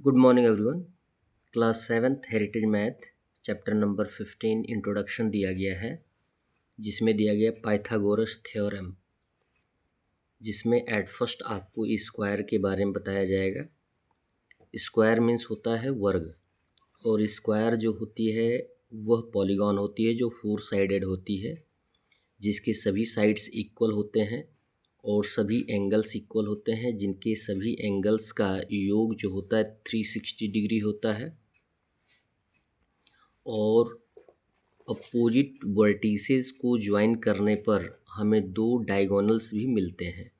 Good morning everyone. Class seventh heritage math chapter number 15 introduction दिया गया है, जिसमें दिया गया पाइथागोरस थ्योरम, जिसमें एट फर्स्ट आपको स्क्वायर के बारे में बताया जाएगा। स्क्वायर मीन्स होता है वर्ग, और स्क्वायर जो होती है वह पॉलीगॉन होती है जो 4 साइडेड होती है, जिसके सभी साइड्स इक्वल होते हैं और सभी एंगल्स इक्वल होते हैं, जिनके सभी एंगल्स का योग जो होता है 360 डिग्री होता है, और अपोजिट वर्टिसेस को ज्वाइन करने पर हमें 2 डायगोनल्स भी मिलते हैं।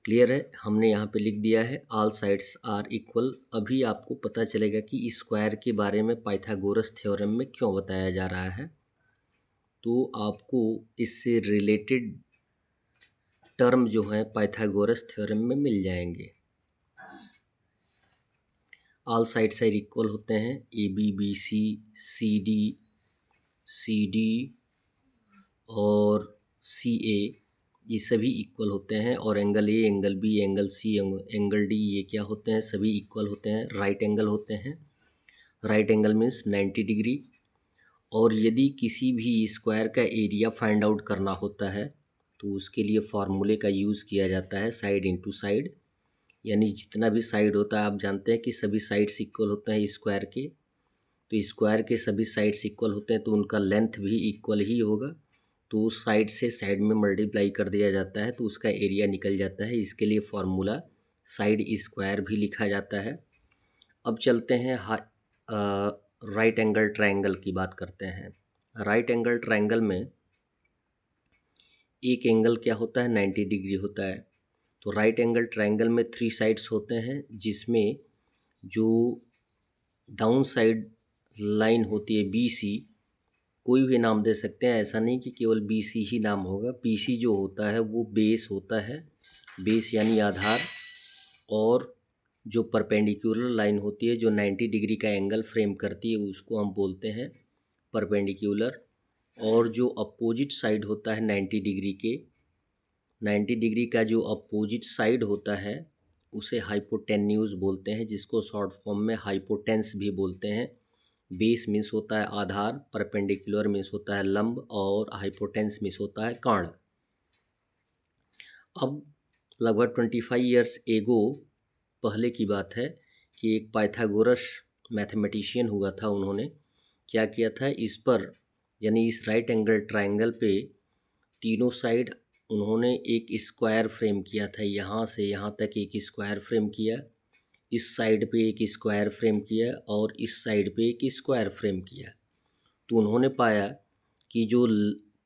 क्लियर है? हमने यहाँ पे लिख दिया है ऑल साइड्स आर इक्वल। अभी आपको पता चलेगा कि स्क्वायर के बारे में पाइथागोरस थ्योरम में क्यों बताया जा रहा है। तो आपको इससे रिलेटेड टर्म जो हैं पाइथागोरस थ्योरम में मिल जाएंगे। ऑल साइड्स आर इक्वल होते हैं, A B B C D और सी ए, ये सभी इक्वल होते हैं, और angle A, angle B, angle C, angle D, ये क्या होते हैं? सभी इक्वल होते हैं, राइट एंगल होते हैं। Right angle means 90 degree. और यदि किसी भी स्क्वायर का एरिया फाइंड आउट करना होता है तो उसके लिए फार्मूले का यूज़ किया जाता है साइड इंटू साइड, यानी जितना भी साइड होता है, आप जानते हैं कि सभी साइड्स इक्वल होते हैं स्क्वायर के। तो स्क्वायर के सभी साइड्स इक्वल होते हैं तो उनका लेंथ भी इक्वल ही होगा। तो उस साइड से साइड में मल्टीप्लाई कर दिया जाता है तो उसका एरिया निकल जाता है। इसके लिए फार्मूला साइड स्क्वायर भी लिखा जाता है। अब चलते हैं राइट एंगल ट्रायंगल की बात करते हैं। राइट एंगल ट्रायंगल में एक एंगल क्या होता है? 90 डिग्री होता है। तो राइट एंगल ट्रायंगल में 3 साइड्स होते हैं, जिसमें जो डाउन साइड लाइन होती है बी सी, कोई भी नाम दे सकते हैं, ऐसा नहीं कि केवल बी सी ही नाम होगा। पी सी जो होता है वो बेस होता है, बेस यानी आधार। और जो परपेंडिकुलर लाइन होती है जो 90 डिग्री का एंगल फ्रेम करती है उसको हम बोलते हैं परपेंडिकुलर। और जो अपोजिट साइड होता है 90 डिग्री के, 90 डिग्री का जो अपोजिट साइड होता है उसे हाइपोटेन्यूज बोलते हैं, जिसको शॉर्ट फॉर्म में हाइपोटेंस भी बोलते हैं। बेस मीन्स होता है आधार, परपेंडिकुलर मीन्स होता है लंब, और हाइपोटेंस मीन्स होता है कर्ण। अब लगभग 25 ईयर्स एगो पहले की बात है कि एक पाइथागोरस मैथमेटिशियन हुआ था। उन्होंने क्या किया था, इस पर यानी इस राइट एंगल ट्रायंगल पे तीनों साइड उन्होंने एक स्क्वायर फ्रेम किया था। यहाँ से यहाँ तक एक स्क्वायर फ्रेम किया, इस साइड पे एक स्क्वायर फ्रेम किया, और इस साइड पे एक स्क्वायर फ्रेम किया। तो उन्होंने पाया कि जो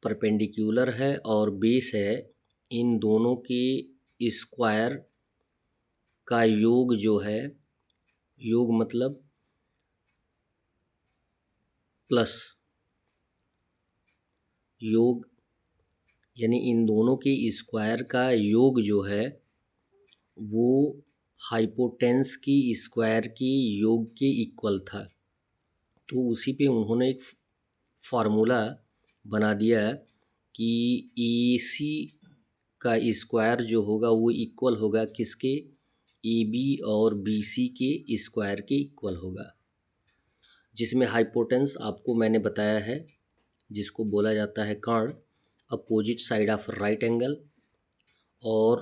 परपेंडिकुलर है और बेस है, इन दोनों के स्क्वायर का योग जो है, योग मतलब प्लस, योग यानी इन दोनों के स्क्वायर का योग जो है वो हाइपोटेंस की स्क्वायर के योग के इक्वल था। तो उसी पे उन्होंने एक फार्मूला बना दिया कि ए सी का स्क्वायर जो होगा वो इक्वल होगा किसके? ए बी और बी सी के स्क्वायर के इक्वल होगा, जिसमें हाइपोटेंस आपको मैंने बताया है, जिसको बोला जाता है कर्ण, opposite side of right angle. और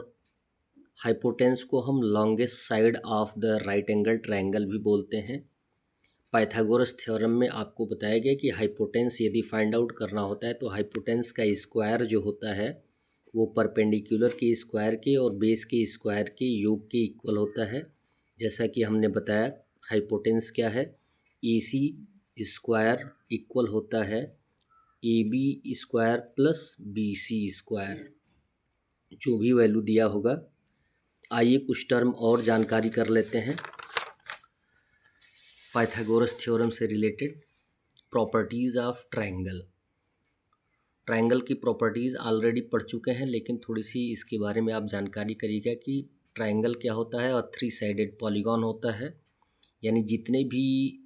हाइपोटेंस को हम longest side of the right angle triangle भी बोलते हैं। पाइथागोरस थ्योरम में आपको बताया गया कि हाइपोटेंस यदि फाइंड आउट करना होता है तो हाइपोटेंस का स्क्वायर जो होता है वो परपेंडिकुलर के स्क्वायर के और बेस के स्क्वायर के योग के इक्वल होता है। जैसा कि हमने बताया, हाइपोटेंस क्या है? ए सी स्क्वायर इक्वल होता है A B square plus B C square, जो भी वैल्यू दिया होगा। आइए कुछ टर्म और जानकारी कर लेते हैं पाइथागोरस थ्योरम से related. Properties of triangle. Triangle की प्रॉपर्टीज़ ऑलरेडी पढ़ चुके हैं, लेकिन थोड़ी सी इसके बारे में आप जानकारी करिएगा कि ट्रायंगल क्या होता है। और 3 साइडेड पॉलीगॉन होता है, यानी जितने भी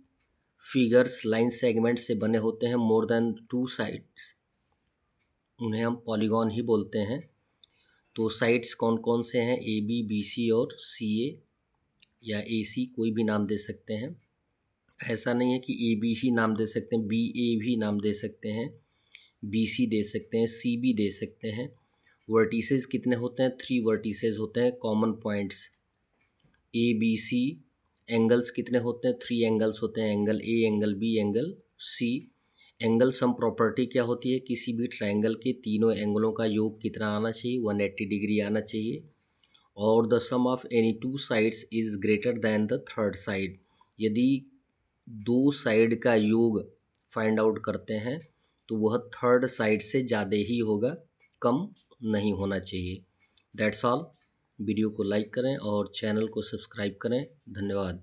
फिगर्स लाइन सेगमेंट से बने होते हैं मोर देन 2 साइड्स, उन्हें हम पॉलीगॉन ही बोलते हैं। तो साइड्स कौन कौन से हैं? ए बी, बी सी और सी ए। या AC कोई भी नाम दे सकते हैं। ऐसा नहीं है कि AB ही नाम दे सकते हैं, BA भी नाम दे सकते हैं, BC दे सकते हैं, CB दे सकते हैं। वर्टिसेस कितने होते हैं? 3 वर्टिसेस होते हैं कॉमन पॉइंट्स। ABC एंगल्स कितने होते हैं? 3 एंगल्स होते हैं, angle A, angle B, angle C। Angle sum property क्या होती है? किसी भी ट्रायंगल के तीनों एंगलों का योग कितना आना चाहिए? 180 डिग्री आना चाहिए। और the sum of any 2 sides is greater than the third side. यदि 2 साइड का योग फाइंड आउट करते हैं तो वह थर्ड साइड से ज़्यादा ही होगा, कम नहीं होना चाहिए। That's all. वीडियो को लाइक करें और चैनल को सब्सक्राइब करें। धन्यवाद।